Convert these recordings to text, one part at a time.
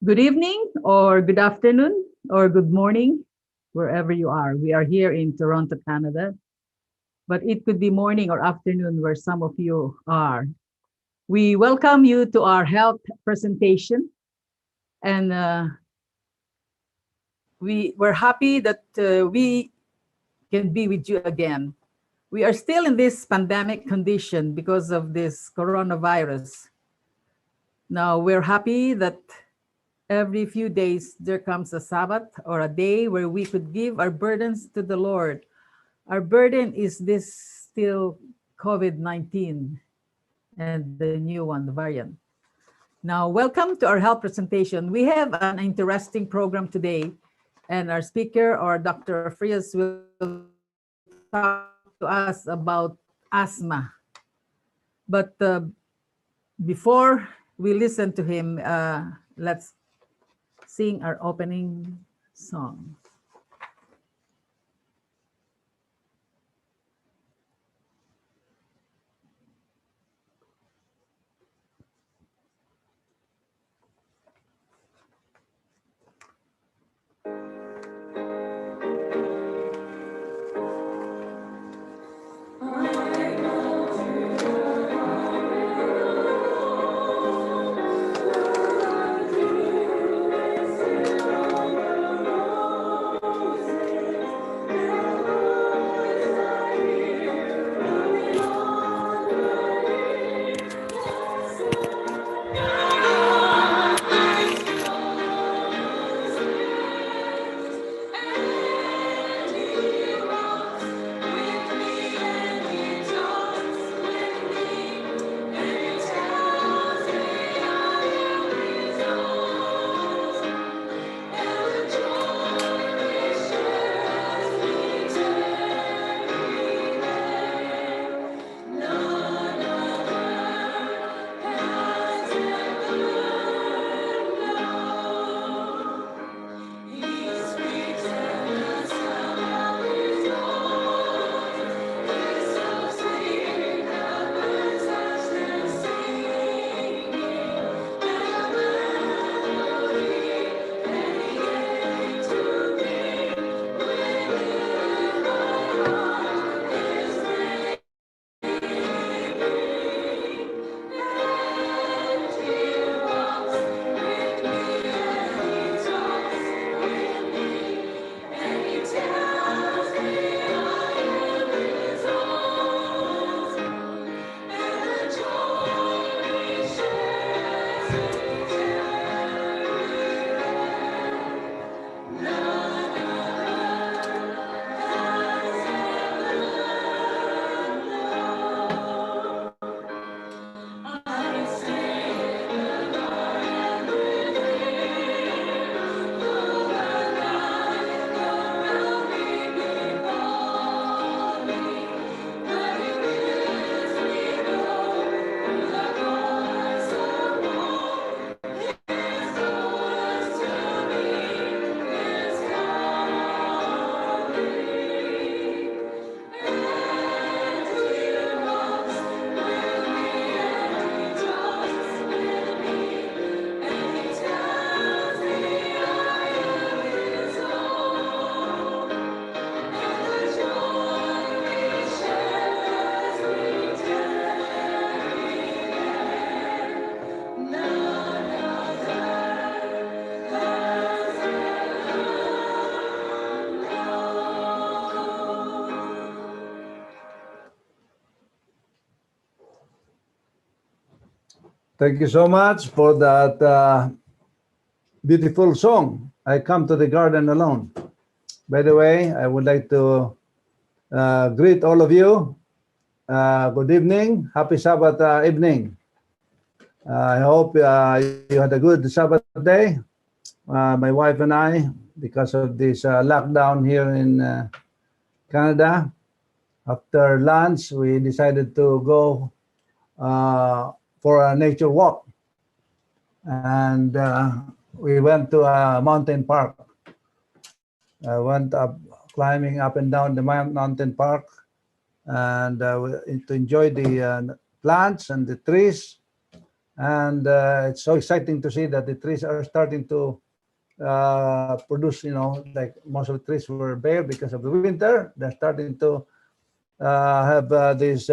Good evening, or good afternoon, or good morning, wherever you are. We are here in Toronto, Canada, but it could be morning or afternoon where some of you are. We welcome you to our health presentation, and we're happy that we can be with you again. We are still in this pandemic condition because of this coronavirus. Now, we're happy that every few days there comes a Sabbath or a day where we could give our burdens to the Lord. Our burden is this still COVID-19 and the new one, the variant. Now, welcome to our health presentation. We have an interesting program today, and our speaker, or Dr. Frias, will talk to us about asthma. But before we listen to him, let's sing our opening song. Thank you so much for that beautiful song, I Come to the Garden Alone. By the way, I would like to greet all of you. Good evening. Happy Sabbath evening. I hope you had a good Sabbath day. My wife and I, because of this lockdown here in Canada, after lunch, we decided to go for a nature walk. And we went to a mountain park. I went up, climbing up and down the mountain park, and to enjoy the plants and the trees. And it's so exciting to see that the trees are starting to produce, like most of the trees were bare because of the winter. They're starting to have these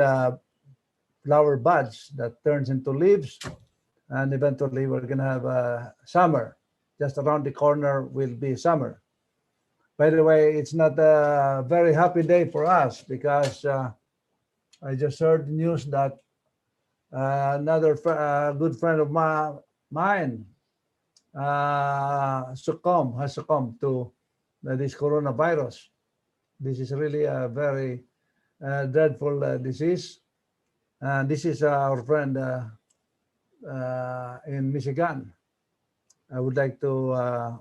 flower buds that turns into leaves, and eventually we're going to have summer. Just around the corner will be summer. By the way, it's not a very happy day for us because I just heard the news that another good friend of mine has succumbed to this coronavirus. This is really a very dreadful disease. And this is our friend in Michigan. I would like to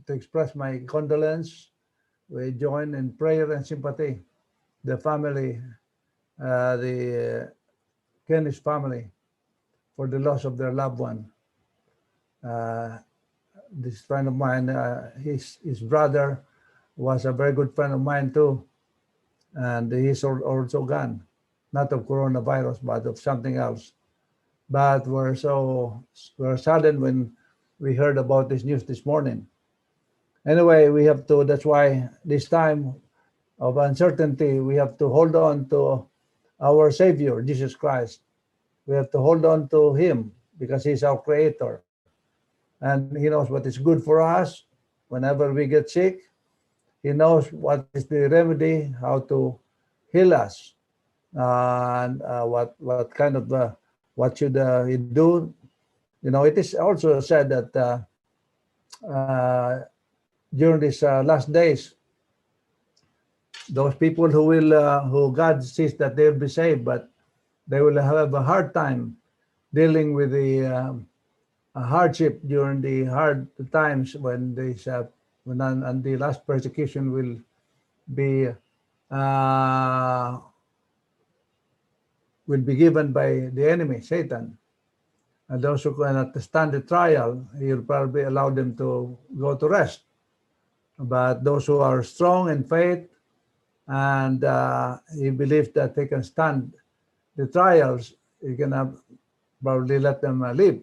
express my condolence. We join in prayer and sympathy the family, the Kennis family, for the loss of their loved one. This friend of mine, his brother was a very good friend of mine too, and he's also gone, not of coronavirus, but of something else. But we're saddened when we heard about this news this morning. Anyway, that's why this time of uncertainty, we have to hold on to our Savior, Jesus Christ. We have to hold on to him because he's our creator. And he knows what is good for us whenever we get sick. He knows what is the remedy, how to heal us, and what kind of what should he do. It is also said that during these last days, those people who God sees that they'll be saved, but they will have a hard time dealing with the hardship during the hard times when and the last persecution will be given by the enemy, Satan. And those who cannot stand the trial, he'll probably allow them to go to rest. But those who are strong in faith and he believes that they can stand the trials, he can probably let them live.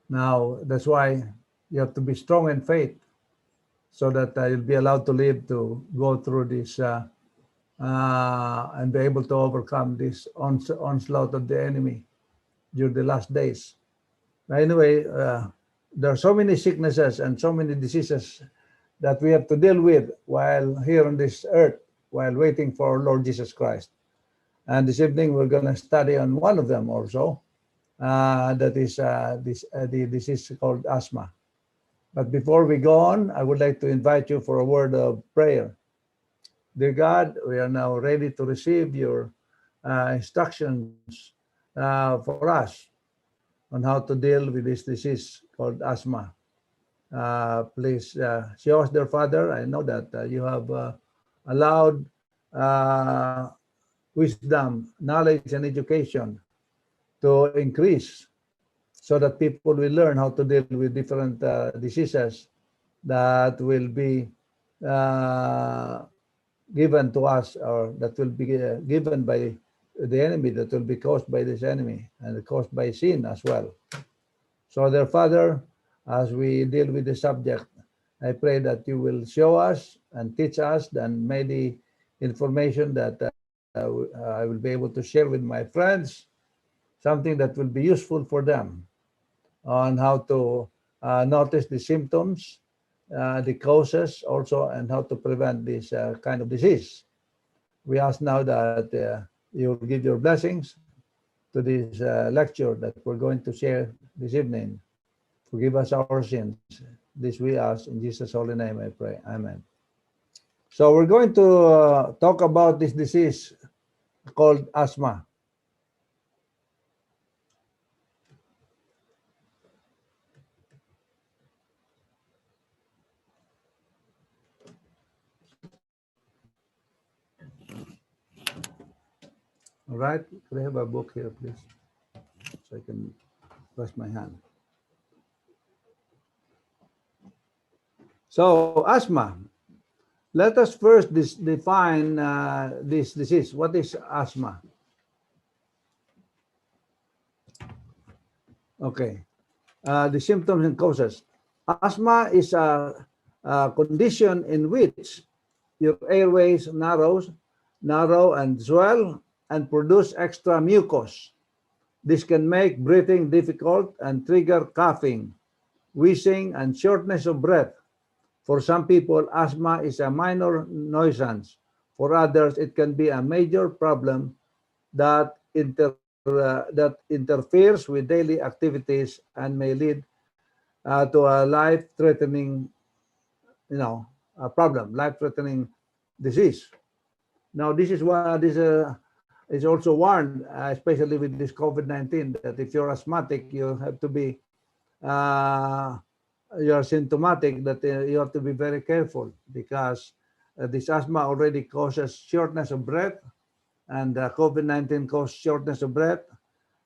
Now, that's why you have to be strong in faith so that you'll be allowed to live to go through this and be able to overcome this onslaught of the enemy during the last days. Anyway, there are so many sicknesses and so many diseases that we have to deal with while here on this earth, while waiting for our Lord Jesus Christ. And this evening, we're going to study on one of them also. That is the disease called asthma. But before we go on, I would like to invite you for a word of prayer. Dear God, we are now ready to receive your instructions for us on how to deal with this disease called asthma. Please show us, dear Father. I know that you have allowed wisdom, knowledge, and education to increase so that people will learn how to deal with different diseases that will be given to us, or that will be given by the enemy, that will be caused by this enemy and caused by sin as well. So, dear Father, as we deal with the subject, I pray that you will show us and teach us, and may the information that I will be able to share with my friends, something that will be useful for them on how to notice the symptoms, the causes also, and how to prevent this kind of disease. We ask now that you will give your blessings to this lecture that we're going to share this evening. Forgive us our sins. This we ask in Jesus' holy name I pray. Amen. So we're going to talk about this disease called asthma. All right, could I have a book here, please, so I can wash my hand. So, asthma. Let us first define this disease. What is asthma? Okay. The symptoms and causes. Asthma is a condition in which your airways narrow and swell and produce extra mucus. This can make breathing difficult and trigger coughing, wheezing, and shortness of breath. For some people, asthma is a minor nuisance. For others, it can be a major problem that interferes with daily activities and may lead to a life-threatening, problem, life-threatening disease. Now, this is why this is also warned, especially with this COVID-19, that if you're asthmatic, you have to be, uh, you're symptomatic, that you have to be very careful because this asthma already causes shortness of breath, and COVID-19 causes shortness of breath.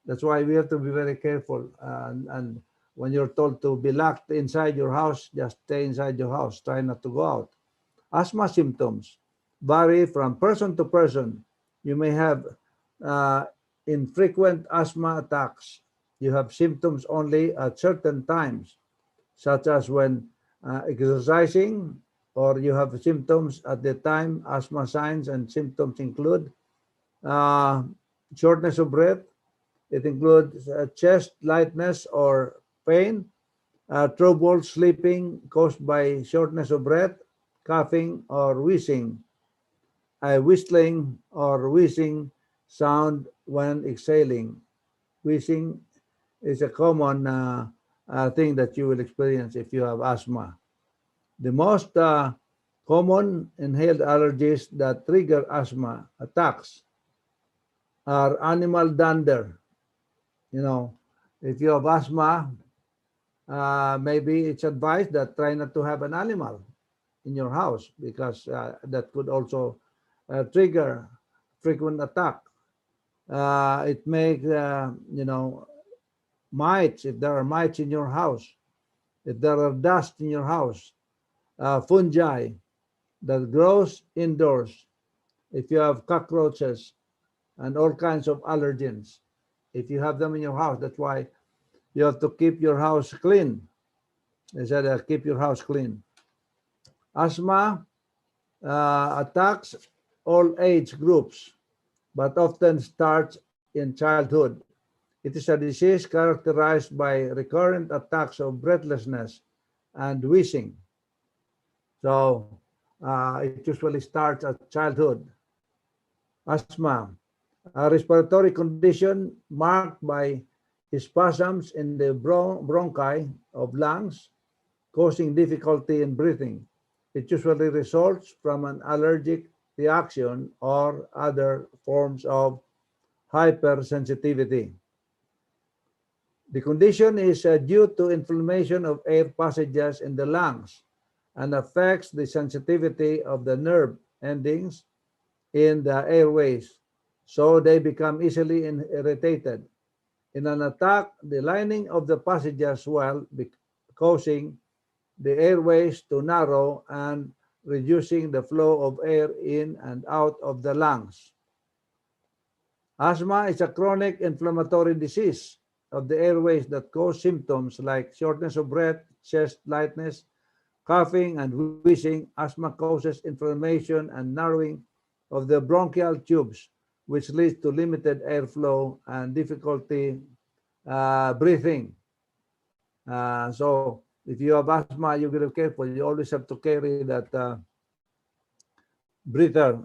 That's why we have to be very careful. And when you're told to be locked inside your house, just stay inside your house. Try not to go out. Asthma symptoms vary from person to person. You may have uh, infrequent asthma attacks. You have symptoms only at certain times, such as when exercising, or you have symptoms at the time. Asthma signs and symptoms include uh, shortness of breath. It includes chest lightness or pain, trouble sleeping caused by shortness of breath, coughing or wheezing, a whistling or wheezing sound when exhaling. Wheezing is a common thing that you will experience if you have asthma. The most common inhaled allergies that trigger asthma attacks are animal dander. You know, if you have asthma, maybe it's advised that try not to have an animal in your house because that could also trigger frequent attack. It makes, mites, if there are mites in your house, if there are dust in your house, fungi that grows indoors, if you have cockroaches and all kinds of allergens, if you have them in your house, that's why you have to keep your house clean. They said keep your house clean. Asthma attacks all age groups, but often starts in childhood. It is a disease characterized by recurrent attacks of breathlessness and wheezing. So it usually starts at childhood. Asthma, a respiratory condition marked by spasms in the bronchi of lungs, causing difficulty in breathing. It usually results from an allergic reaction or other forms of hypersensitivity. The condition is due to inflammation of air passages in the lungs and affects the sensitivity of the nerve endings in the airways, so they become easily irritated. In an attack, the lining of the passages swell, causing the airways to narrow and reducing the flow of air in and out of the lungs. Asthma is a chronic inflammatory disease of the airways that cause symptoms like shortness of breath, chest lightness, coughing, and wheezing. Asthma causes inflammation and narrowing of the bronchial tubes, which leads to limited airflow and difficulty breathing. So if you have asthma, you gotta be careful. You always have to carry that breather,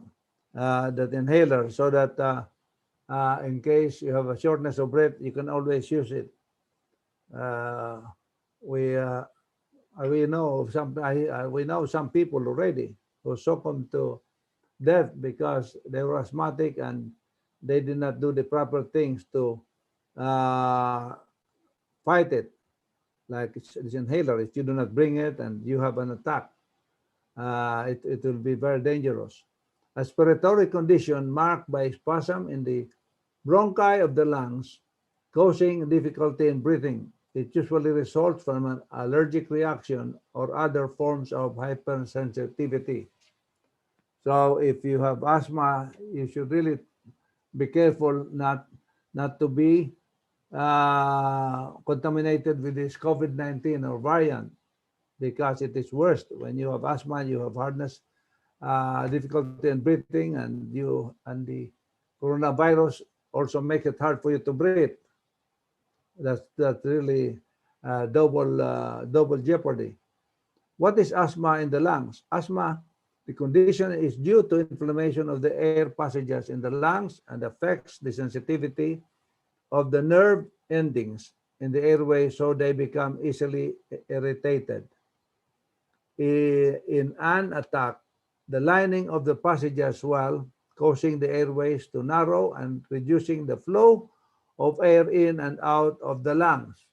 that inhaler, so that in case you have a shortness of breath, you can always use it. Uh, we uh, we know some people already who succumbed to death because they were asthmatic and they did not do the proper things to uh, fight it. Like this inhaler, if you do not bring it and you have an attack, it will be very dangerous. A respiratory condition marked by spasm in the bronchi of the lungs, causing difficulty in breathing. It usually results from an allergic reaction or other forms of hypersensitivity. So if you have asthma, you should really be careful not to be contaminated with this COVID-19 or variant, because it is worse. When you have asthma, you have hardness, difficulty in breathing, and the coronavirus also make it hard for you to breathe. That's really double jeopardy. What is asthma in the lungs? Asthma, the condition is due to inflammation of the air passages in the lungs and affects the sensitivity of the nerve endings in the airway, so they become easily irritated. In an attack, the lining of the passages swell, causing the airways to narrow and reducing the flow of air in and out of the lungs.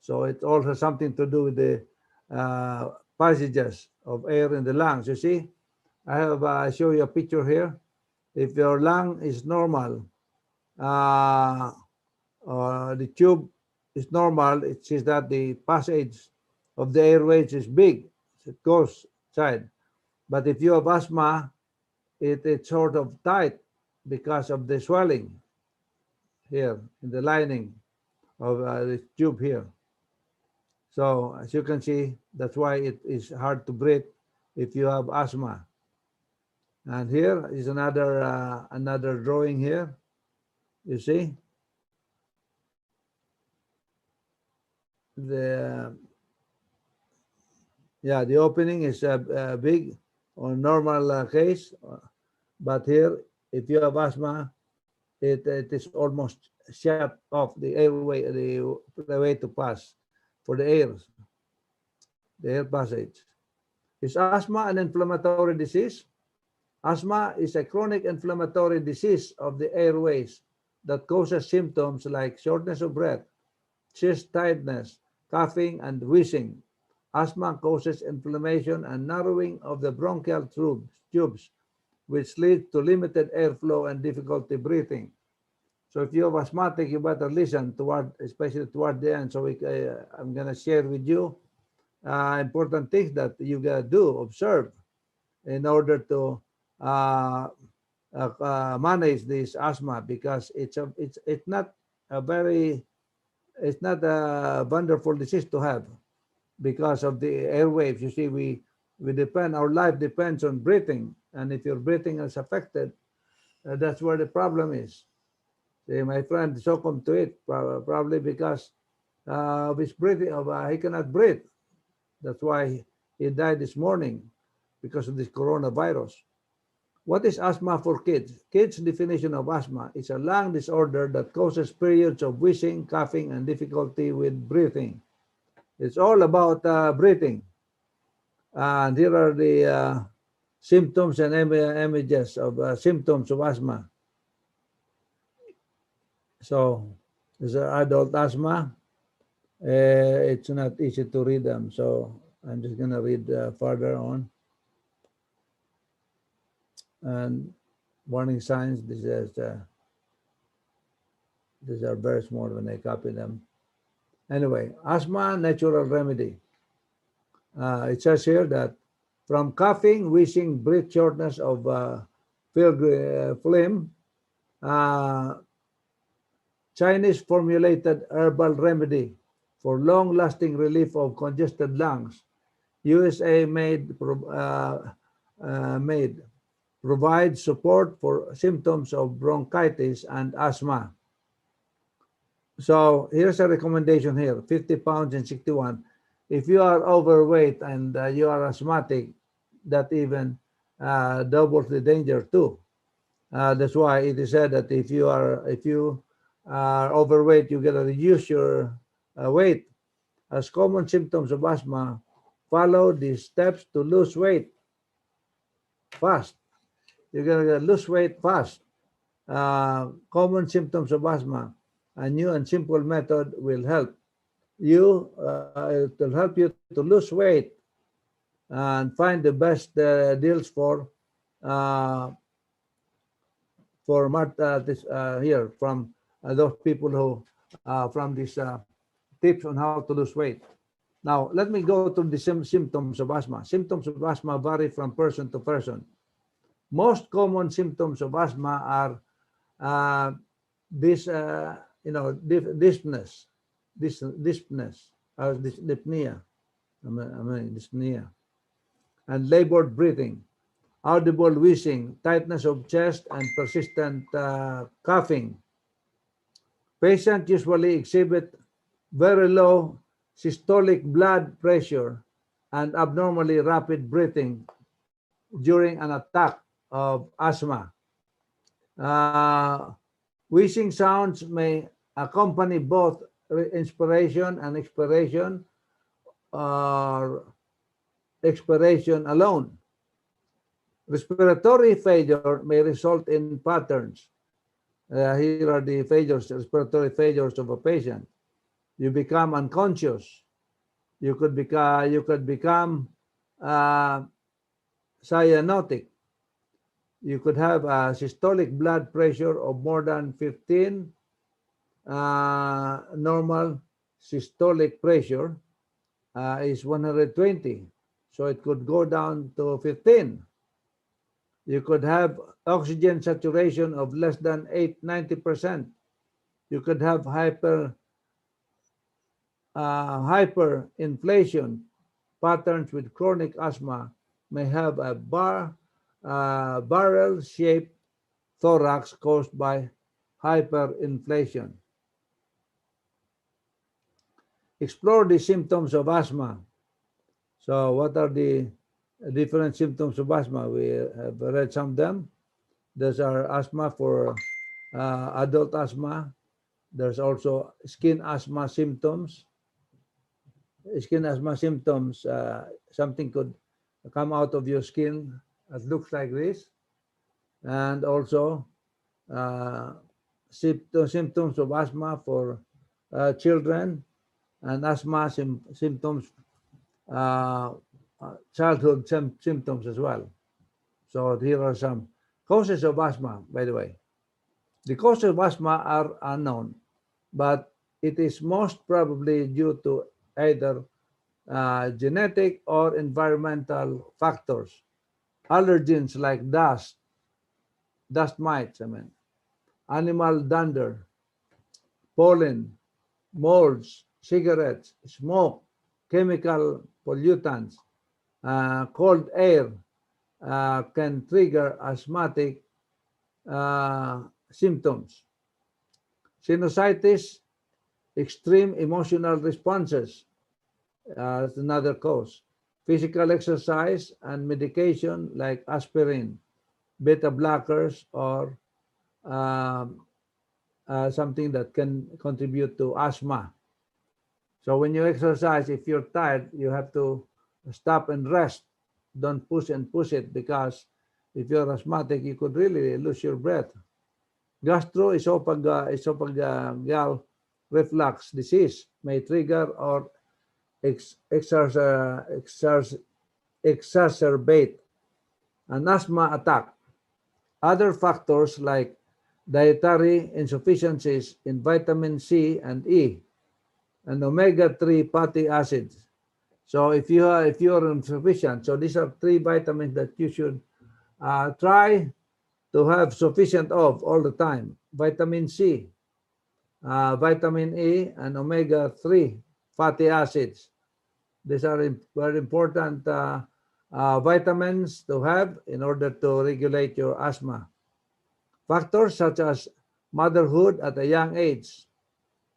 So it also has something to do with the passages of air in the lungs. You see, I have show you a picture here. If your lung is normal, the tube is normal, it says that the passage of the airways is big, so it goes inside. But if you have asthma, it's sort of tight because of the swelling here in the lining of the tube here. So as you can see, that's why it is hard to breathe if you have asthma. And here is another drawing here. You see, the the opening is big on normal case, but here, if you have asthma, it is almost shut off the airway, the way to pass for the air passage. Is asthma an inflammatory disease? Asthma is a chronic inflammatory disease of the airways that causes symptoms like shortness of breath, chest tightness, coughing, and wheezing. Asthma causes inflammation and narrowing of the bronchial tubes, which leads to limited airflow and difficulty breathing. So if you have asthmatic, you better listen especially toward the end. So I'm going to share with you important things that you got to do, observe, in order to manage this asthma, because it's not a wonderful disease to have because of the airwaves. You see, we our life depends on breathing, and if your breathing is affected, that's where the problem is. See, my friend succumbed to it probably because of his breathing. He cannot breathe. That's why he died this morning, because of this coronavirus. What is asthma for kids? Kids' definition of asthma is a lung disorder that causes periods of wheezing, coughing, and difficulty with breathing. It's all about breathing. And here are the symptoms and images of symptoms of asthma. So, this is adult asthma. It's not easy to read them, so I'm just going to read further on. And warning signs, these are very small when I copy them. Anyway, asthma natural remedy. It says here that from coughing, wheezing, breath shortness of phlegm, Chinese formulated herbal remedy for long-lasting relief of congested lungs. USA made provides support for symptoms of bronchitis and asthma. So here's a recommendation here, 50 pounds and 61. If you are overweight and you are asthmatic, that even doubles the danger too. That's why it is said that if you are overweight, you gotta reduce your weight. As common symptoms of asthma, follow the steps to lose weight fast. You're gonna lose weight fast. Common symptoms of asthma. A new and simple method will help you. It will help you to lose weight and find the best deals for here from those people who from these tips on how to lose weight. Now let me go to the symptoms of asthma. Symptoms of asthma vary from person to person. Most common symptoms of asthma are dyspnea, dyspnea, dyspnea, and labored breathing, audible wheezing, tightness of chest, and persistent coughing. Patients usually exhibit very low systolic blood pressure and abnormally rapid breathing during an attack of asthma. Wheezing sounds may accompany both inspiration and expiration or expiration alone. Respiratory failure may result in patterns. Here are the respiratory failures of a patient. You become unconscious. You could become cyanotic. You could have a systolic blood pressure of more than 15. Normal systolic pressure is 120. So it could go down to 15. You could have oxygen saturation of less than 90%. You could have hyperinflation. Patterns with chronic asthma may have a barrel-shaped thorax caused by hyperinflation. Explore the symptoms of asthma. So what are the different symptoms of asthma? We have read some of them. There's our asthma for adult asthma. There's also skin asthma symptoms. Skin asthma symptoms, something could come out of your skin that looks like this. And also symptoms of asthma for children, and asthma symptoms, childhood symptoms as well. So here are some causes of asthma, by the way. The causes of asthma are unknown, but it is most probably due to either genetic or environmental factors. Allergens like dust mites, animal dander, pollen, molds, cigarettes, smoke, chemical pollutants, cold air can trigger asthmatic symptoms. Sinusitis, extreme emotional responses is another cause. Physical exercise and medication like aspirin, beta blockers, or something that can contribute to asthma. So when you exercise, if you're tired, you have to stop and rest. Don't push it, because if you're asthmatic, you could really lose your breath. Gastroesophageal reflux disease may trigger or exacerbate an asthma attack. Other factors like dietary insufficiencies in vitamin C and E and omega-3 fatty acids. So if you're insufficient, so these are 3 vitamins that you should try to have sufficient of all the time. Vitamin C, vitamin E, and omega-3 fatty acids. These are very important vitamins to have in order to regulate your asthma. Factors such as motherhood at a young age,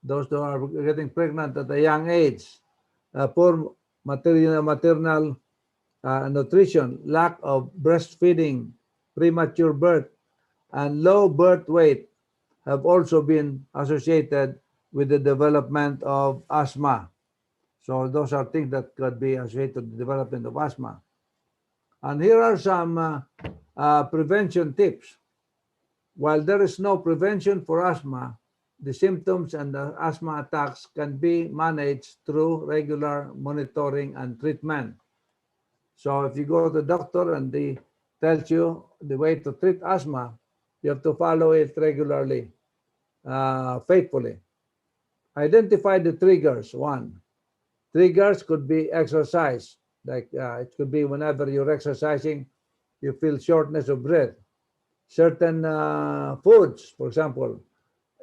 those who are getting pregnant at a young age, poor maternal nutrition, lack of breastfeeding, premature birth, and low birth weight have also been associated with the development of asthma. So those are things that could be associated with the development of asthma. And here are some prevention tips. While there is no prevention for asthma, the symptoms and the asthma attacks can be managed through regular monitoring and treatment. So if you go to the doctor and they tells you the way to treat asthma, you have to follow it regularly, faithfully. Identify the triggers. 1. Triggers could be exercise. Like it could be whenever you're exercising, you feel shortness of breath. Certain foods, for example,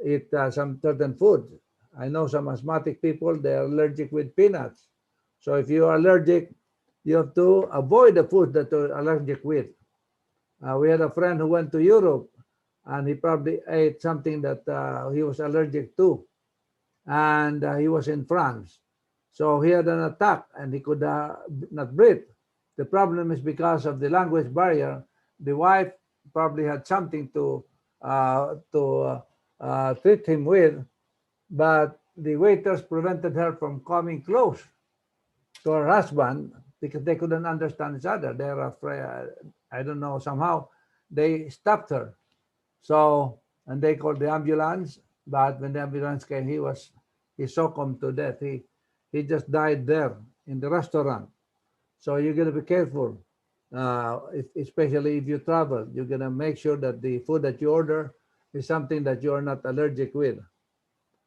eat some certain foods. I know some asthmatic people, they are allergic with peanuts. So if you are allergic, you have to avoid the food that you're allergic with. We had a friend who went to Europe and he probably ate something that he was allergic to. And he was in France. So he had an attack and he could not breathe. The problem is because of the language barrier. The wife probably had something to treat him with, but the waiters prevented her from coming close to her husband because they couldn't understand each other. They're afraid, I don't know, somehow they stopped her. So, and they called the ambulance, but when the ambulance came, he succumbed to death. He just died there in the restaurant. So you got to be careful, especially if you travel. You're gonna make sure that the food that you order is something that you are not allergic with.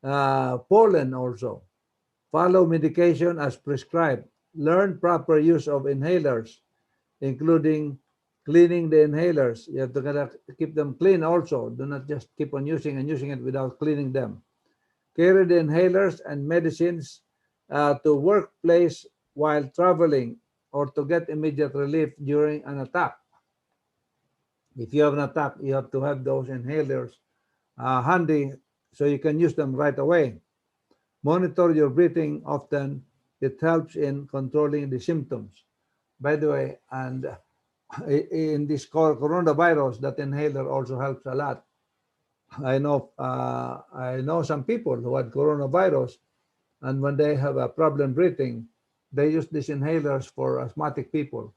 Pollen also. Follow medication as prescribed. Learn proper use of inhalers, including cleaning the inhalers. You have to gotta keep them clean also. Do not just keep on using and using it without cleaning them. Carry the inhalers and medicines to workplace while traveling or to get immediate relief during an attack. If you have an attack, you have to have those inhalers handy so you can use them right away. Monitor your breathing often. It helps in controlling the symptoms. By the way, and in this coronavirus, that inhaler also helps a lot. I know some people who had coronavirus, and when they have a problem breathing, they use these inhalers for asthmatic people,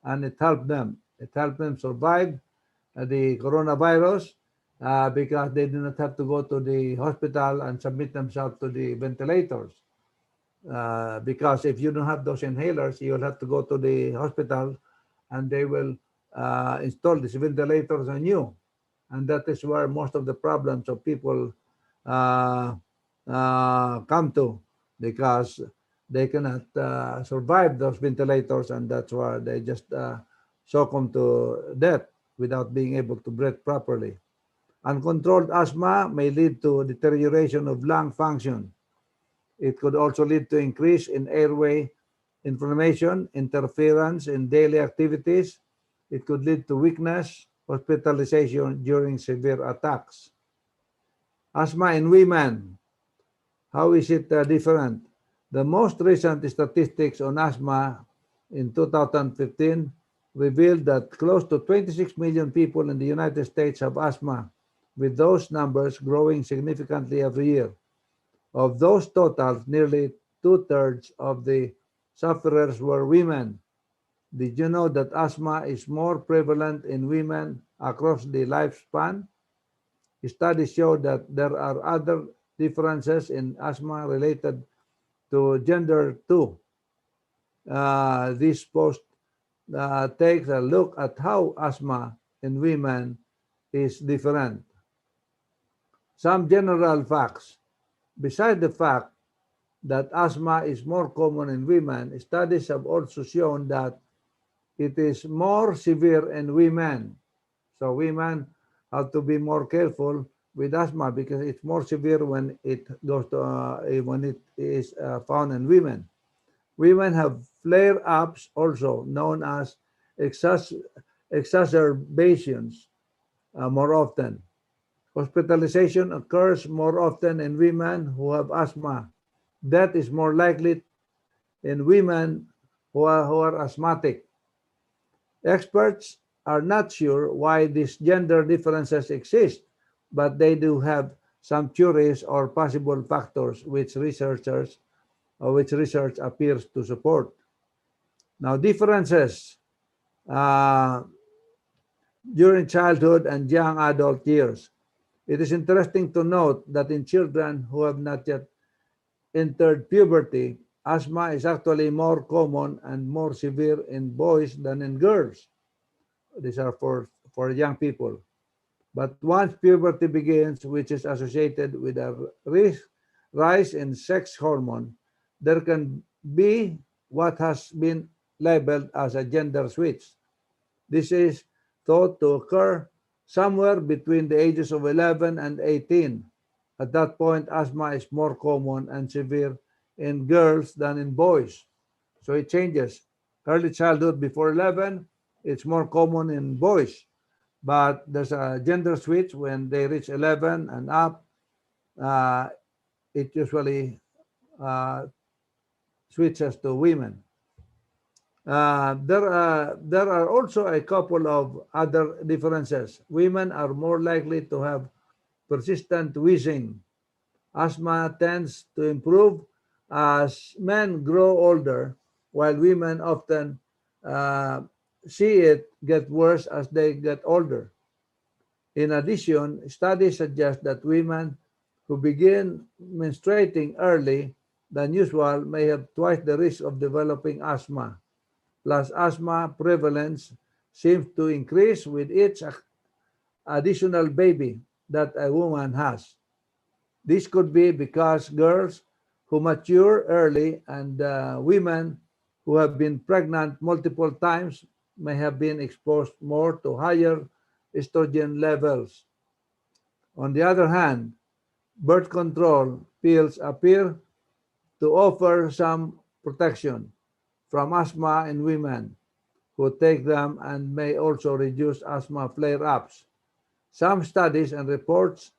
and it helped them. It helped them survive the coronavirus because they did not have to go to the hospital and submit themselves to the ventilators. Because if you don't have those inhalers, you'll have to go to the hospital and they will install these ventilators on you. And that is where most of the problems of people uh, come to, because they cannot survive those ventilators, and that's why they just succumb to death without being able to breathe properly. Uncontrolled asthma may lead to deterioration of lung function. It could also lead to increase in airway inflammation, interference in daily activities. It could lead to weakness, hospitalization during severe attacks. Asthma in women, how is it different? The most recent statistics on asthma in 2015 revealed that close to 26 million people in the United States have asthma, with those numbers growing significantly every year. Of those totals, nearly two-thirds of the sufferers were women. Did you know that asthma is more prevalent in women across the lifespan? Studies show that there are other differences in asthma related to gender too. This post takes a look at how asthma in women is different. Some general facts. Besides the fact that asthma is more common in women, studies have also shown that it is more severe in women. So women have to be more careful with asthma because it's more severe when it goes to when it is found in women. Women have flare-ups, also known as exacerbations, more often. Hospitalization occurs more often in women who have asthma. Death is more likely in women who are asthmatic. Experts are not sure why these gender differences exist, but they do have some theories or possible factors which research appears to support. Now, differences uh, during childhood and young adult years. It is interesting to note that in children who have not yet entered puberty, asthma is actually more common and more severe in boys than in girls. These are for young people. But once puberty begins, which is associated with a rise in sex hormone, there can be what has been labeled as a gender switch. This is thought to occur somewhere between the ages of 11 and 18. At that point, asthma is more common and severe in girls than in boys. So it changes. Early childhood before 11, it's more common in boys. But there's a gender switch when they reach 11 and up. Uh, it usually uh, switches to women. There are also a couple of other differences. Women are more likely to have persistent wheezing. Asthma tends to improve as men grow older, while women often uh, see it get worse as they get older. In addition, studies suggest that women who begin menstruating early than usual may have twice the risk of developing asthma. Plus, asthma prevalence seems to increase with each additional baby that a woman has. This could be because girls who mature early and women who have been pregnant multiple times may have been exposed more to higher estrogen levels. On the other hand, birth control pills appear to offer some protection from asthma in women who take them and may also reduce asthma flare-ups. Some studies and reports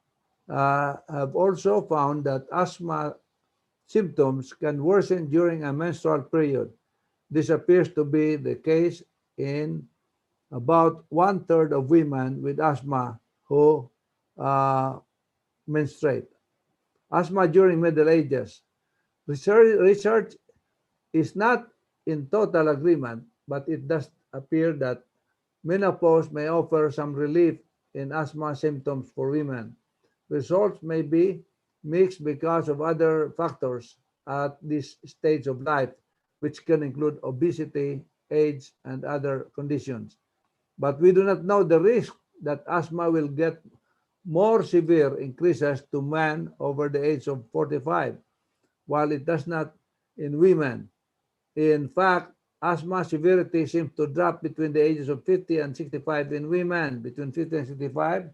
have also found that asthma symptoms can worsen during a menstrual period. This appears to be the case in about one-third of women with asthma who uh, menstruate. Asthma during middle ages. Research is not in total agreement, but it does appear that menopause may offer some relief in asthma symptoms for women. Results may be mixed because of other factors at this stage of life, which can include obesity, age, and other conditions. But we do not know the risk that asthma will get more severe increases to men over the age of 45, while it does not in women. In fact, asthma severity seems to drop between the ages of 50 and 65 in women. Between 50 and 65,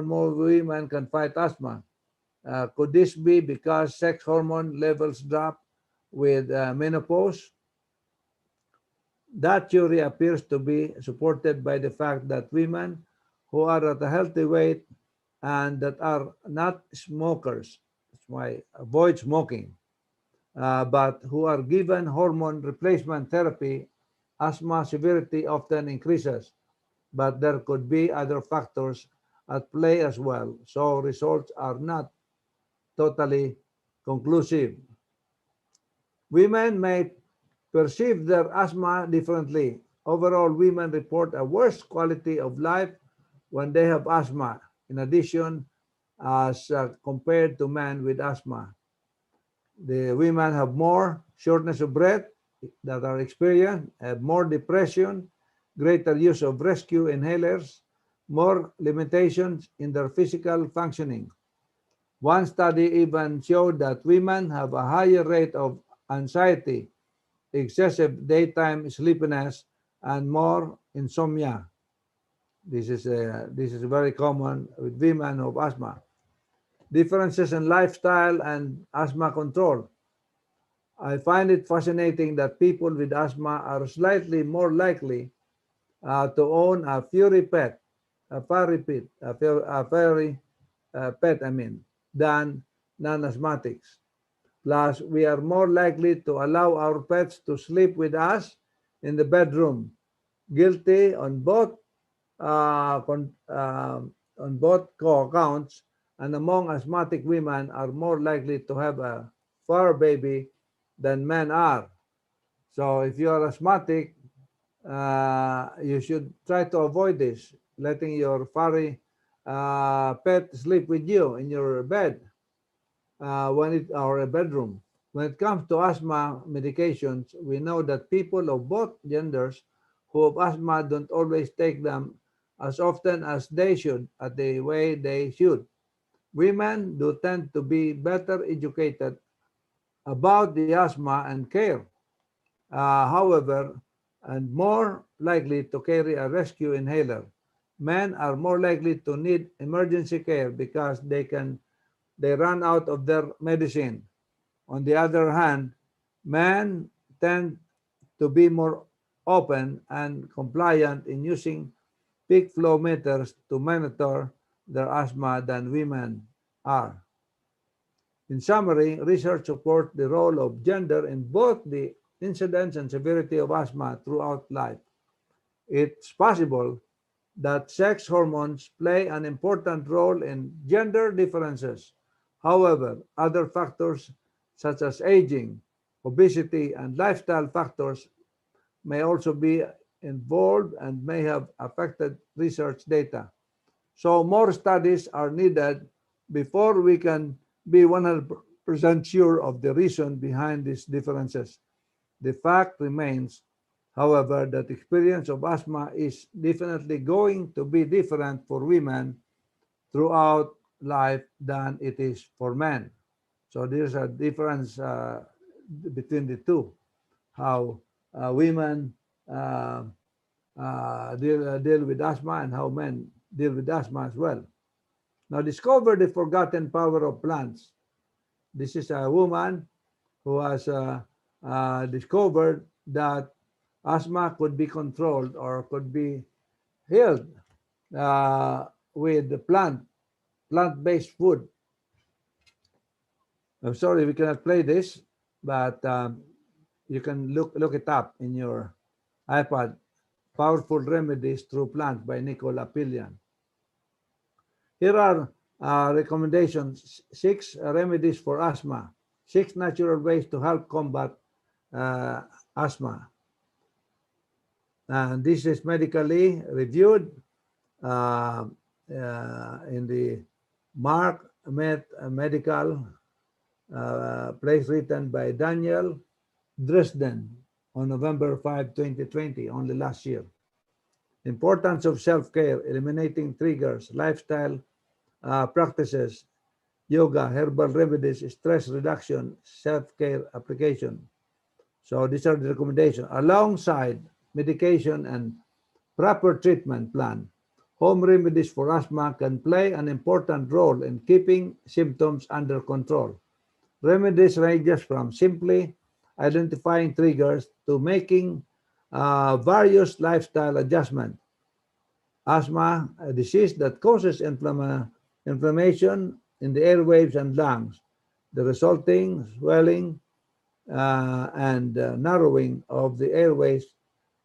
more women can fight asthma. Could this be because sex hormone levels drop with menopause? That theory appears to be supported by the fact that women who are at a healthy weight and that are not smokers, that's why avoid smoking, but who are given hormone replacement therapy, asthma severity often increases. But there could be other factors at play as well, so results are not totally conclusive. Women may perceive their asthma differently. Overall, women report a worse quality of life when they have asthma, in addition, as compared to men with asthma. The women have more shortness of breath that are experienced, have more depression, greater use of rescue inhalers, more limitations in their physical functioning. One study even showed that women have a higher rate of anxiety, excessive daytime sleepiness, and more insomnia. This is very common with women of asthma. Differences in lifestyle and asthma control. I find it fascinating that people with asthma are slightly more likely to own a furry pet, a furry pet, than non-asthmatics. Plus, we are more likely to allow our pets to sleep with us in the bedroom, guilty uh, con- uh, on both counts, and among asthmatic women are more likely to have a fur baby than men are. So if you are asthmatic, you should try to avoid this, letting your furry pet sleep with you in your bed or a bedroom. When it comes to asthma medications, we know that people of both genders who have asthma don't always take them as often as they should, at the way they should. Women do tend to be better educated about the asthma and care, however, and more likely to carry a rescue inhaler. men are more likely to need emergency care because they run out of their medicine. On the other hand, men tend to be more open and compliant in using peak flow meters to monitor their asthma than women are. In summary, research supports the role of gender in both the incidence and severity of asthma throughout life. It's possible that sex hormones play an important role in gender differences. However, other factors such as aging, obesity, and lifestyle factors may also be involved and may have affected research data. So more studies are needed before we can be 100% sure of the reason behind these differences. The fact remains, however, that experience of asthma is definitely going to be different for women throughout life than it is for men. So there's a difference between the two, how women uh, deal with asthma and how men deal with asthma as well. Now, discover the forgotten power of plants. This is a woman who has discovered that asthma could be controlled or could be healed with plant-based food. I'm sorry we cannot play this, but you can look it up in your iPad. Powerful Remedies Through Plants by Nicola Pillian. Here are recommendations: 6 remedies for asthma, 6 natural ways to help combat asthma. And this is medically reviewed in the Mark Medical place written by Daniel Dresden on November 5, 2020, only last year. Importance of self-care, eliminating triggers, lifestyle practices, yoga, herbal remedies, stress reduction, self-care application. So these are the recommendations. Alongside medication and proper treatment plan, home remedies for asthma can play an important role in keeping symptoms under control. Remedies ranges from simply identifying triggers to making various lifestyle adjustments. Asthma, a disease that causes inflammation in the airways and lungs. The resulting swelling and narrowing of the airways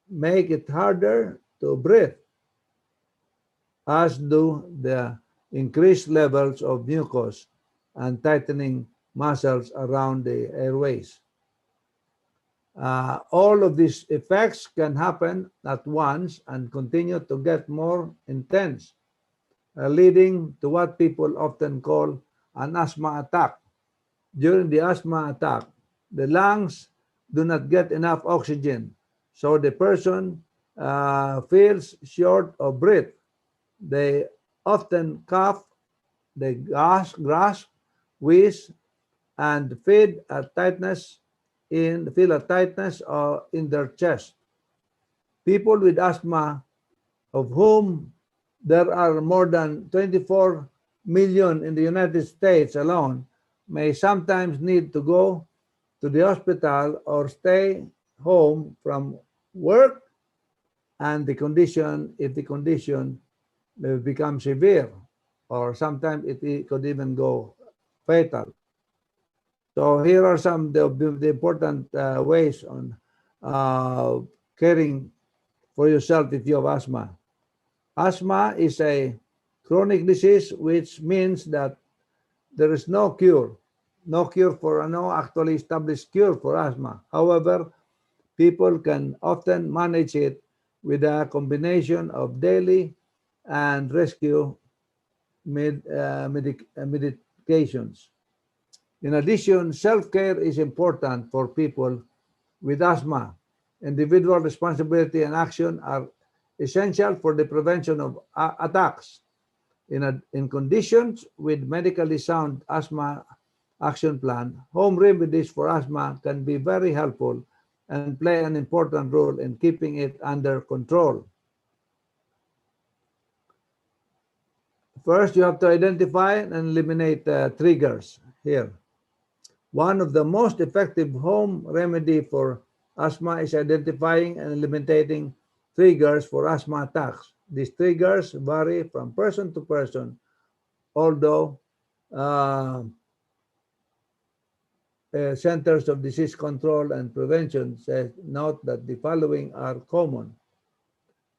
make it harder to breathe, as do the increased levels of mucus and tightening muscles around the airways. All of these effects can happen at once and continue to get more intense, leading to what people often call an asthma attack. During the asthma attack, the lungs do not get enough oxygen, so the person feels short of breath. They often cough, they grasp, wheeze, and feel a tightness in their chest. People with asthma, of whom there are more than 24 million in the United States alone, may sometimes need to go to the hospital or stay home from work, and if the condition becomes severe, or sometimes it could even go fatal. So here are some of the important ways on caring for yourself if you have asthma. Asthma is a chronic disease, which means that there is no actually established cure for asthma. However, people can often manage it with a combination of daily and rescue medications. In addition, self-care is important for people with asthma. Individual responsibility and action are essential for the prevention of attacks. In conditions with medically sound asthma action plan, home remedies for asthma can be very helpful and play an important role in keeping it under control. First, you have to identify and eliminate triggers here. One of the most effective home remedy for asthma is identifying and eliminating triggers for asthma attacks. These triggers vary from person to person, although Centers of Disease Control and Prevention says note that the following are common.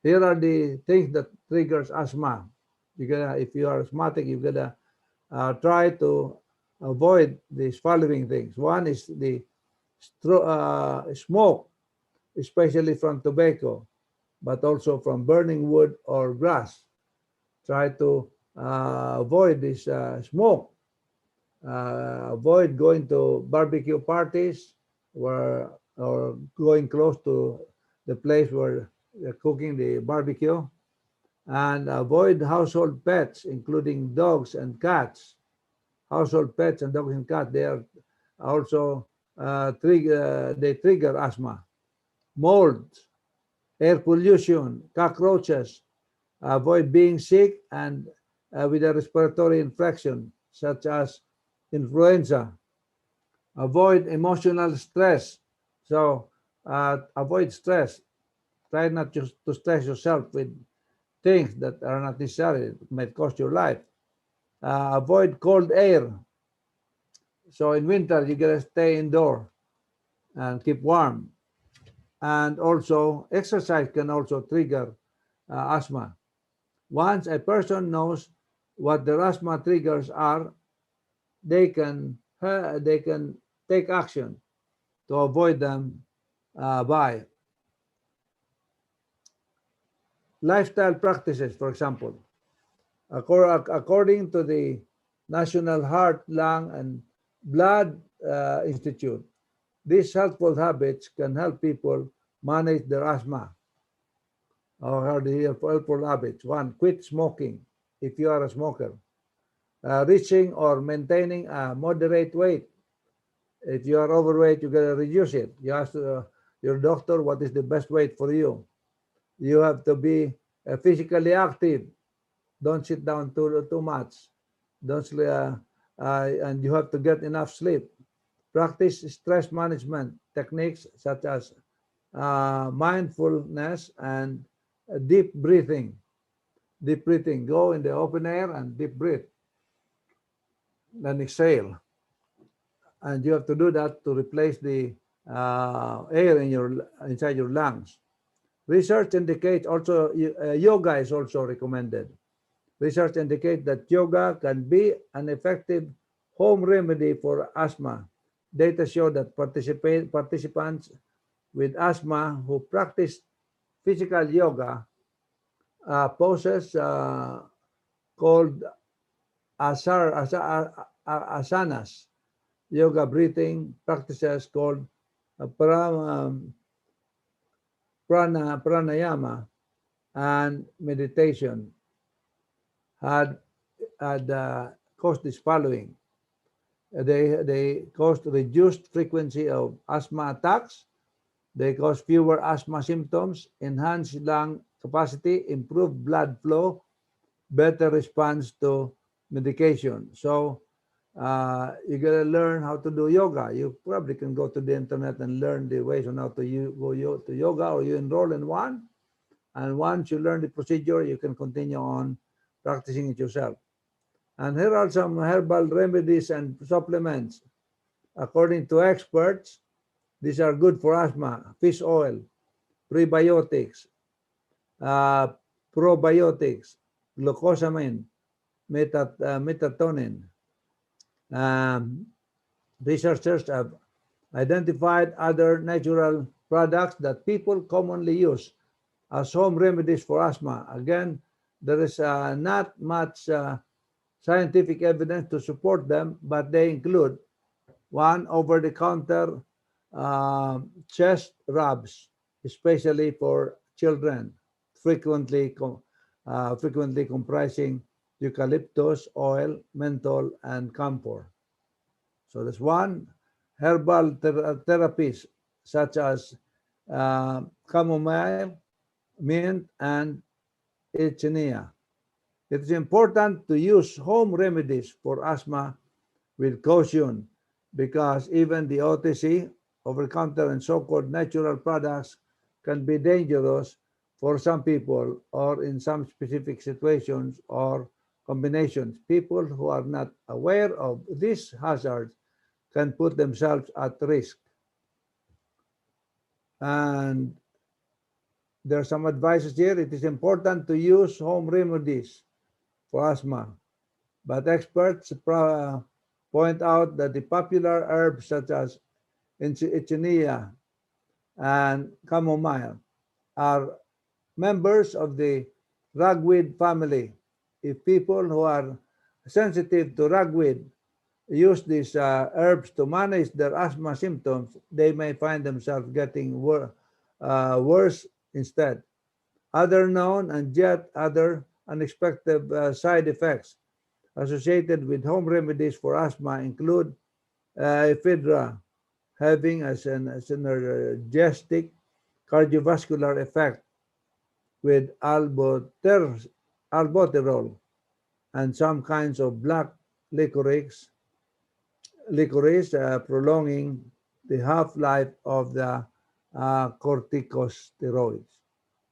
Here are the things that triggers asthma. If you are asthmatic, you gotta try to avoid these following things. One is the smoke, especially from tobacco, but also from burning wood or grass. Try to avoid this smoke. Avoid going to barbecue parties or going close to the place where they're cooking the barbecue, and avoid household pets, including dogs and cats. Household pets and dogs and cats, they are also they trigger asthma. Mold, air pollution, cockroaches. Avoid being sick and with a respiratory infection such as influenza. Avoid emotional stress. So avoid stress. Try not just to stress yourself with things that are not necessary. It might cost your life. Avoid cold air. So in winter, you gotta stay indoor and keep warm. And also, exercise can also trigger asthma. Once a person knows what their asthma triggers are, they can take action to avoid them by lifestyle practices, for example. According to the National Heart, Lung, and Blood Institute, these helpful habits can help people manage their asthma. Or the helpful habits. One, quit smoking if you are a smoker. Reaching or maintaining a moderate weight. If you are overweight, you gotta reduce it. You ask your doctor what is the best weight for you. You have to be physically active. Don't sit down too much. Don't and you have to get enough sleep. Practice stress management techniques such as mindfulness and deep breathing. Deep breathing. Go in the open air and deep breathe. Then exhale. And you have to do that to replace the air inside your lungs. Research indicates also yoga is also recommended. Research indicates that yoga can be an effective home remedy for asthma. Data show that participants with asthma who practice physical yoga poses called asanas, yoga breathing practices called pranayama, and meditation had caused this following. They caused reduced frequency of asthma attacks. They cause fewer asthma symptoms, enhanced lung capacity, improved blood flow, better response to medication. So you gotta learn how to do yoga. You probably can go to the internet and learn the ways on how to go to yoga, or you enroll in one. And once you learn the procedure, you can continue on practicing it yourself. And here are some herbal remedies and supplements. According to experts, these are good for asthma: fish oil, prebiotics, probiotics, glucosamine, metatonin. Researchers have identified other natural products that people commonly use as home remedies for asthma. Again, there is not much scientific evidence to support them, but they include: one, over-the-counter chest rubs, especially for children, frequently comprising eucalyptus oil, menthol, and camphor. So there's one. Herbal therapies such as chamomile, mint, and echinacea. It is important to use home remedies for asthma with caution because even the OTC, over-the-counter and so-called natural products can be dangerous for some people or in some specific situations or combinations. People who are not aware of these hazards can put themselves at risk. And there are some advices here. It is important to use home remedies for asthma, but experts point out that the popular herbs such as Echinacea and chamomile are members of the ragweed family. If people who are sensitive to ragweed use these herbs to manage their asthma symptoms, they may find themselves getting worse instead. Other known and yet other unexpected side effects associated with home remedies for asthma include ephedra, having a synergistic cardiovascular effect with albuterol and some kinds of black licorice prolonging the half-life of the corticosteroids.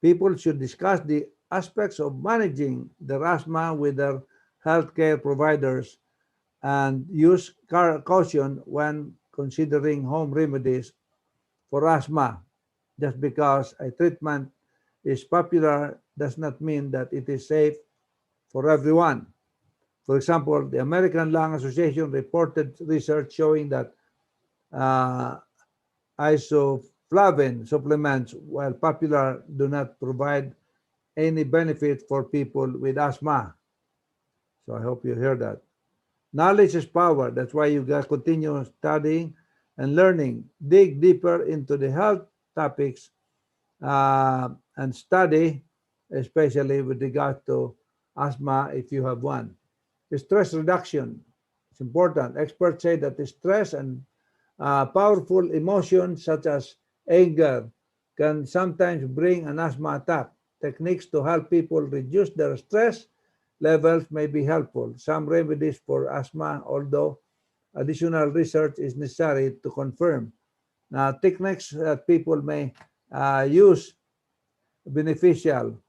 People should discuss the aspects of managing their asthma with their healthcare providers and use caution when considering home remedies for asthma. Just because a treatment is popular does not mean that it is safe for everyone. For example, the American Lung Association reported research showing that uh, isoflavin supplements, while popular, do not provide any benefit for people with asthma. So I hope you hear that. Knowledge is power. That's why you got to continue studying and learning. Dig deeper into the health topics and study, especially with regard to asthma if you have one. Stress reduction is important. Experts say that the stress and powerful emotions such as anger can sometimes bring an asthma attack. Techniques to help people reduce their stress levels may be helpful. Some remedies for asthma, although additional research is necessary to confirm. Now, techniques that people may use beneficial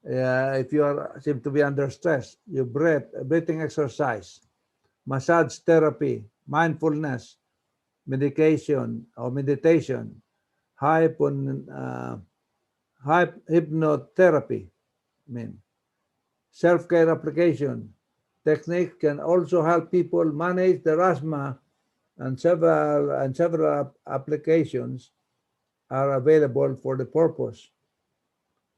if you seem to be under stress. Your breathing exercise, massage therapy, mindfulness, medication or meditation, hypnotherapy, I mean, self-care application. Technique can also help people manage their asthma and several applications are available for the purpose.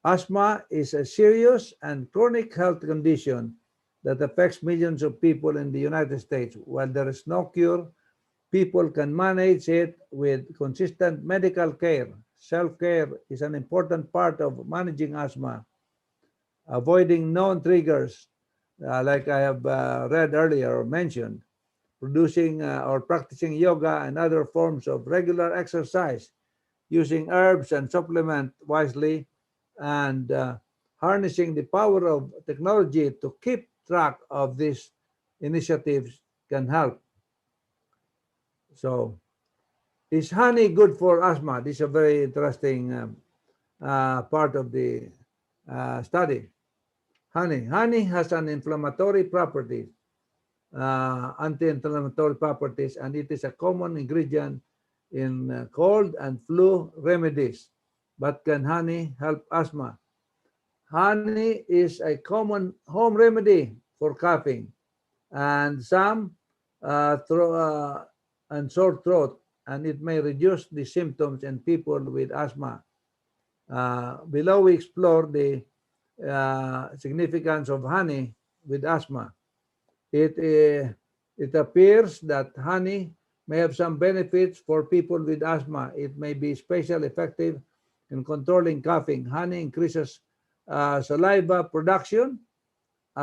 Asthma is a serious and chronic health condition that affects millions of people in the United States. While there is no cure, people can manage it with consistent medical care. Self-care is an important part of managing asthma. Avoiding known triggers, like I have read earlier or mentioned, producing or practicing yoga and other forms of regular exercise, using herbs and supplement wisely, and harnessing the power of technology to keep track of these initiatives can help. So, is honey good for asthma? This is a very interesting part of the study. Honey has an inflammatory properties, anti-inflammatory properties, and it is a common ingredient in cold and flu remedies. But can honey help asthma? Honey is a common home remedy for coughing and some and sore throat, and it may reduce the symptoms in people with asthma. Below we explore the significance of honey with asthma. It appears that honey may have some benefits for people with asthma. It may be especially effective in controlling coughing. Honey increases saliva production,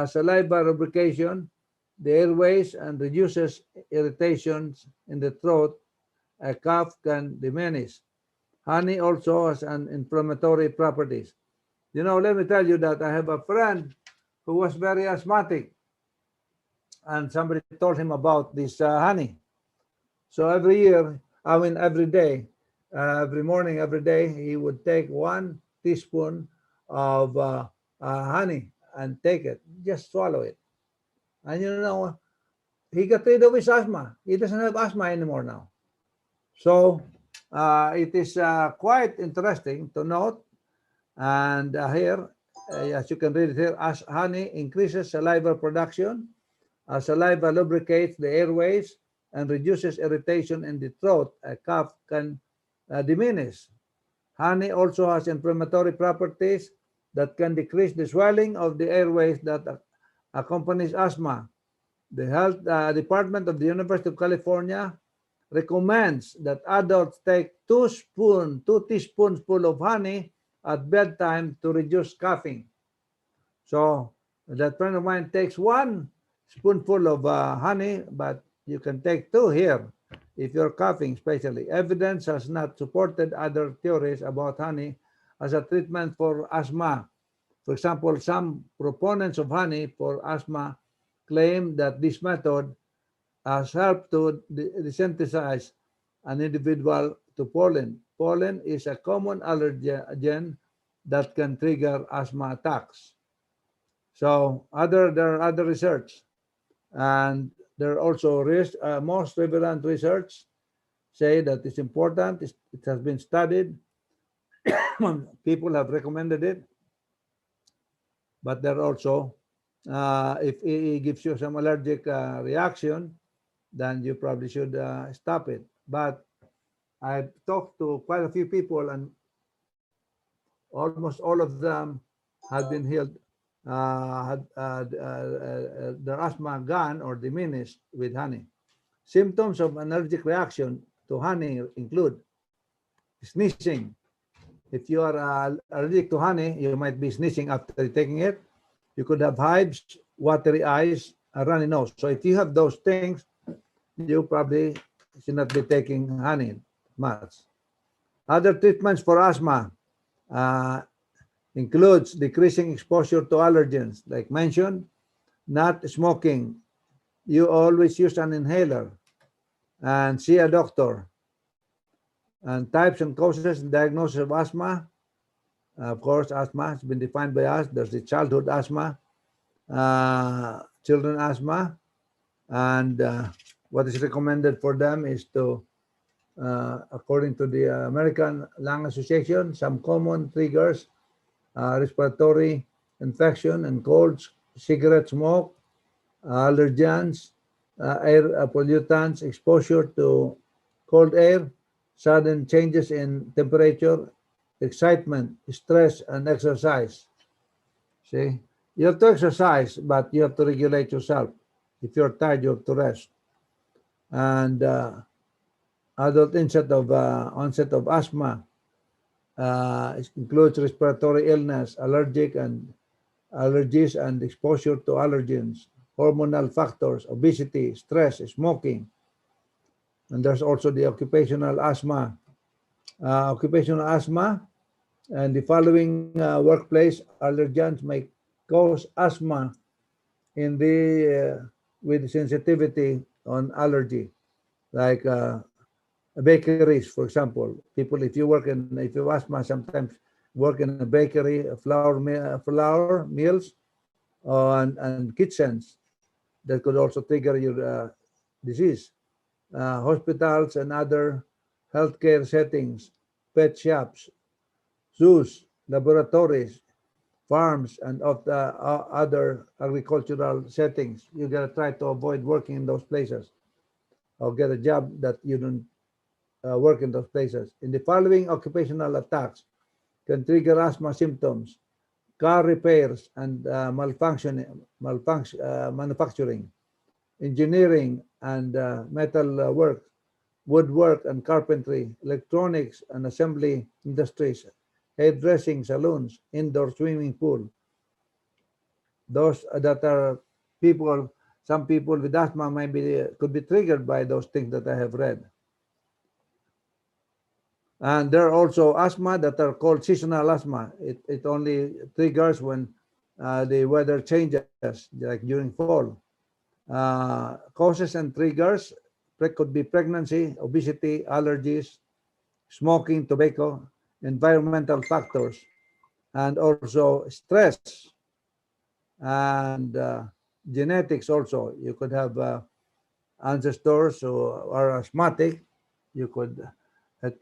saliva lubrication, the airways, and reduces irritations in the throat. A cough can diminish. Honey also has an inflammatory properties. You know, let me tell you that I have a friend who was very asthmatic, and somebody told him about this honey. So every year, I mean every day, every morning, every day, he would take 1 teaspoon of honey and take it, just swallow it. And you know, he got rid of his asthma. He doesn't have asthma anymore now. So it is quite interesting to note. And here, as you can read it here, as honey increases saliva production, saliva lubricates the airways and reduces irritation in the throat, a cough can diminish. Honey also has inflammatory properties that can decrease the swelling of the airways that accompanies asthma. The Health Department of the University of California recommends that adults take 2 teaspoons full of honey at bedtime to reduce coughing. So that friend of mine takes 1 spoonful of honey, but you can take 2 here if you're coughing, especially. Evidence has not supported other theories about honey as a treatment for asthma. For example, some proponents of honey for asthma claim that this method has helped to desensitize an individual to pollen. Pollen is a common allergen that can trigger asthma attacks. So there are other research, and there are also most prevalent research say that it's important. It has been studied. People have recommended it, but there are also, if it gives you some allergic reaction, then you probably should stop it. But I've talked to quite a few people, and almost all of them had been healed, had their asthma gone or diminished with honey. Symptoms of allergic reaction to honey include sneezing. If you are allergic to honey, you might be sneezing after taking it. You could have hives, watery eyes, a runny nose. So if you have those things, you probably should not be taking honey much. Other treatments for asthma includes decreasing exposure to allergens, like mentioned, not smoking. You always use an inhaler and see a doctor. And types and causes and diagnosis of asthma. Of course, asthma has been defined by us. There's the childhood asthma, children asthma, and what is recommended for them is to, according to the American Lung Association, some common triggers: respiratory infection and colds, cigarette smoke, allergens, air pollutants, exposure to cold air, sudden changes in temperature, excitement, stress, and exercise. See, you have to exercise, but you have to regulate yourself. If you're tired, you have to rest. And adult onset of asthma includes respiratory illness, allergies, and exposure to allergens, hormonal factors, obesity, stress, smoking. And there's also the occupational asthma. Occupational asthma and the following workplace allergens may cause asthma in the with sensitivity on allergy, like bakeries, for example. People, if you have asthma, sometimes work in a bakery, flour mills, and kitchens, that could also trigger your disease. Hospitals and other healthcare settings, pet shops, zoos, laboratories, farms, and of the other agricultural settings. You gotta try to avoid working in those places, or get a job that you don't work in those places. In the following occupational attacks can trigger asthma symptoms: car repairs and manufacturing, engineering and metal work, woodwork and carpentry, electronics and assembly industries, hairdressing salons, indoor swimming pool. Those that are people, some people with asthma could be triggered by those things that I have read. And there are also asthma that are called seasonal asthma. It only triggers when the weather changes, like during fall. Causes and triggers could be pregnancy, obesity, allergies, smoking, tobacco, environmental factors, and also stress and genetics also. You could have ancestors who are asthmatic. You could,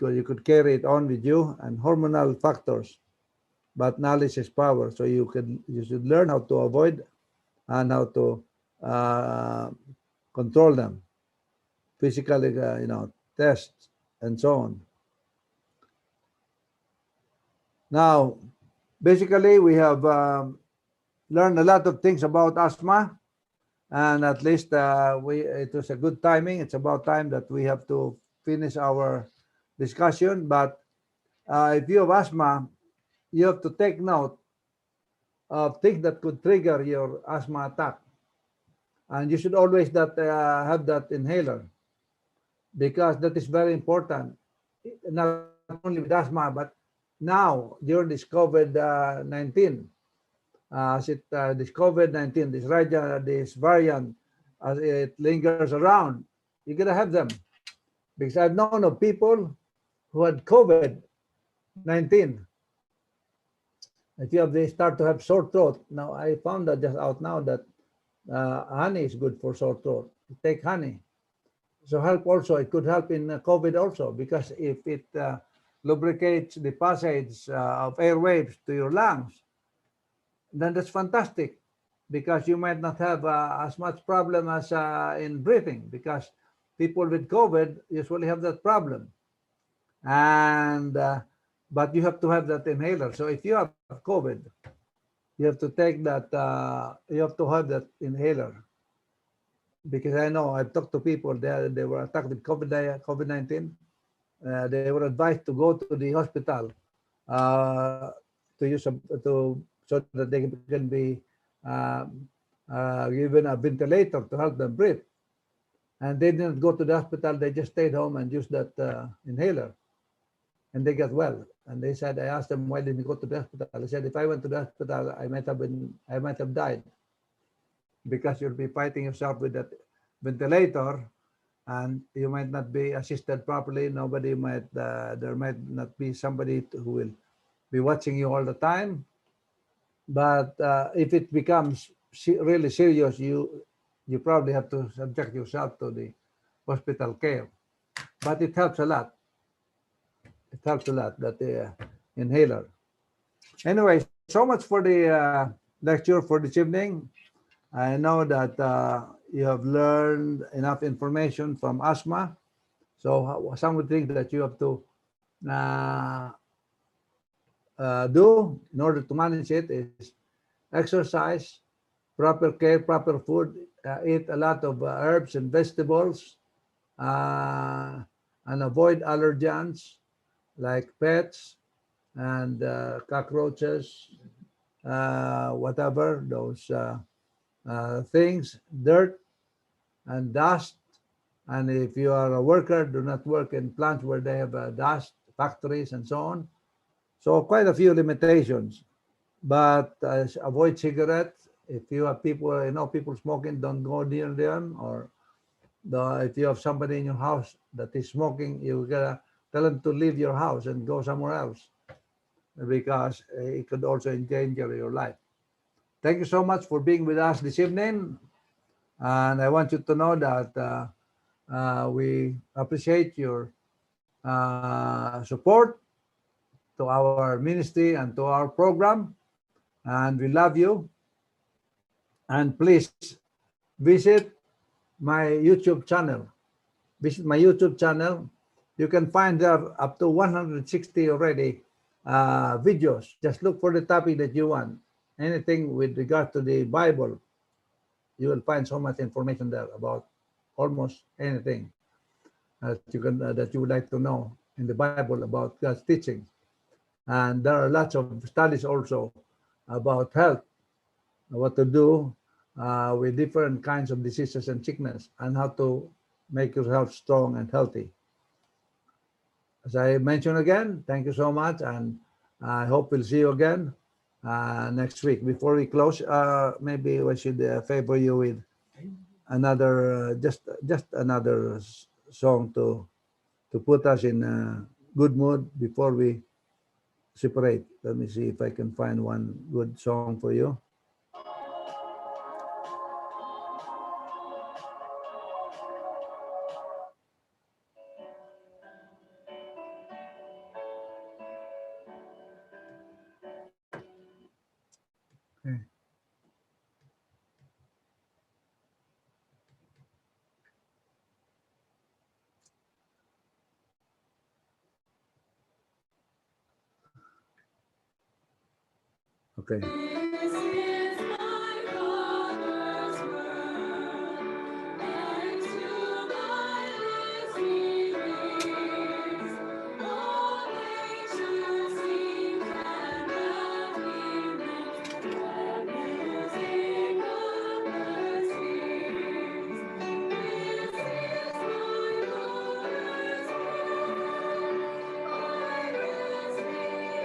you could carry it on with you, and hormonal factors. But knowledge is power, so you should learn how to avoid and how to uh, control them. Physically, tests and so on. Now, basically, we have learned a lot of things about asthma, and at least it was a good timing. It's about time that we have to finish our discussion. But if you have asthma, you have to take note of things that could trigger your asthma attack, and you should always have that inhaler, because that is very important. Not only with asthma, but now during this COVID-19, this COVID-19, this variant, as it lingers around, you're gonna have them. Because I've known of people who had COVID-19. They start to have sore throat. Now I found that just out now that honey is good for sore throat. Take honey. So help also. It could help in COVID also, because if it lubricates the passage of airwaves to your lungs, then that's fantastic, because you might not have as much problem as in breathing, because people with COVID usually have that problem. And but you have to have that inhaler. So if you have COVID, you have to take that. You have to have that inhaler, because I know I've talked to people. They were attacked with COVID-19. They were advised to go to the hospital uh, to use so that they can be given a ventilator to help them breathe. And they didn't go to the hospital. They just stayed home and used that inhaler, and they got well. And they said, I asked them, why didn't you go to the hospital? They said, if I went to the hospital, I might have died, because you'll be fighting yourself with that ventilator, and you might not be assisted properly. There might not be somebody who will be watching you all the time. But if it becomes really serious, you probably have to subject yourself to the hospital care. But it helps a lot. It helps a lot, that inhaler. Anyway, so much for the lecture for this evening. I know that you have learned enough information from asthma. So some would think that you have to do in order to manage it is exercise, proper care, proper food, eat a lot of herbs and vegetables, and avoid allergens like pets and cockroaches, whatever, those things, dirt and dust. And if you are a worker, do not work in plants where they have dust, factories and so on. So quite a few limitations. But avoid cigarettes. If you have people, people smoking, don't go near them. Or if you have somebody in your house that is smoking, you gotta tell them to leave your house and go somewhere else, because it could also endanger your life. Thank you so much for being with us this evening. And I want you to know that we appreciate your support to our ministry and to our program. And we love you. And please visit my YouTube channel. Visit my YouTube channel. You can find there up to 160 already videos. Just look for the topic that you want. Anything with regard to the Bible, you will find so much information there about almost anything that you would like to know in the Bible about God's teaching. And there are lots of studies also about health, what to do with different kinds of diseases and sickness, and how to make yourself strong and healthy. As I mentioned again, thank you so much, and I hope we'll see you again next week. Before we close, maybe we should favor you with another, just another song to put us in a good mood before we separate. Let me see if I can find one good song for you. Okay. Okay. This is my Father's word, and to my listening ears, all nature sings and loud hymns, the music of the spheres. This is my Father's word, I rest in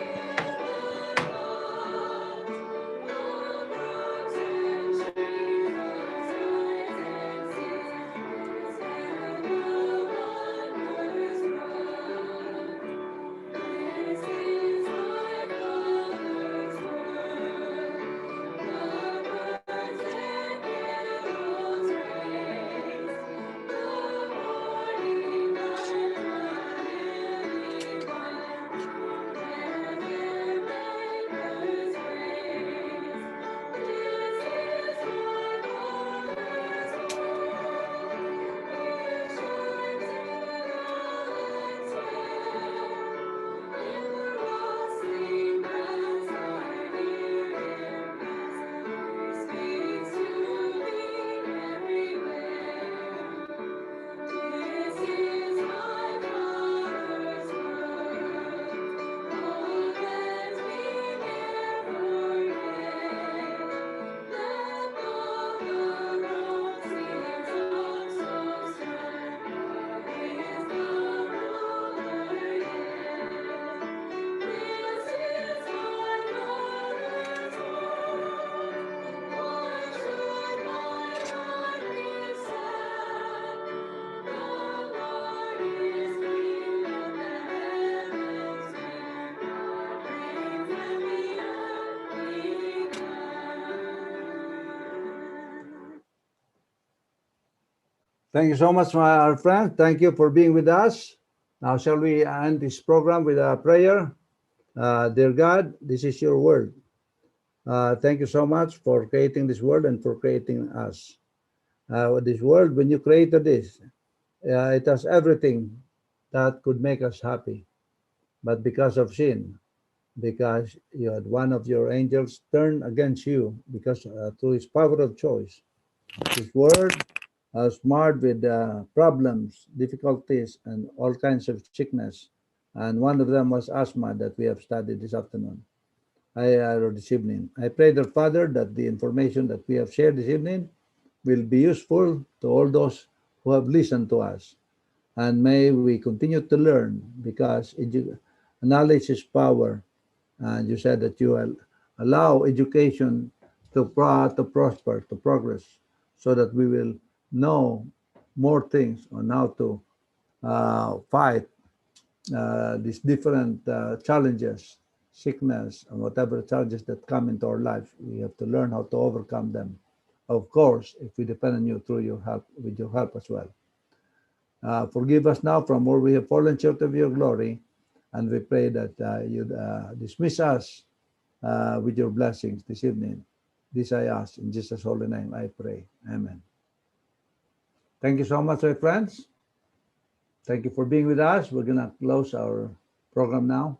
the Thank you so much, our friend. Thank you for being with us. Now, shall we end this program with a prayer? Dear God, this is your word. Thank you so much for creating this world and for creating us. This world, when you created this, it has everything that could make us happy. But because of sin, because you had one of your angels turn against you, because through his power of choice, this world was marred with problems, difficulties, and all kinds of sickness. And one of them was asthma that we have studied this afternoon. Or this evening. I pray, dear Father, that the information that we have shared this evening will be useful to all those who have listened to us. And may we continue to learn, because knowledge is power. And you said that you will allow education to prosper, to progress, so that we will know more things on how to fight these different challenges, sickness, and whatever challenges that come into our life. We have to learn how to overcome them. Of course, if we depend on you through your help, with your help as well. Forgive us now from where we have fallen short of your glory, and we pray that you'd dismiss us with your blessings this evening. This I ask in Jesus' holy name, I pray. Amen. Thank you so much, my friends. Thank you for being with us. We're going to close our program now.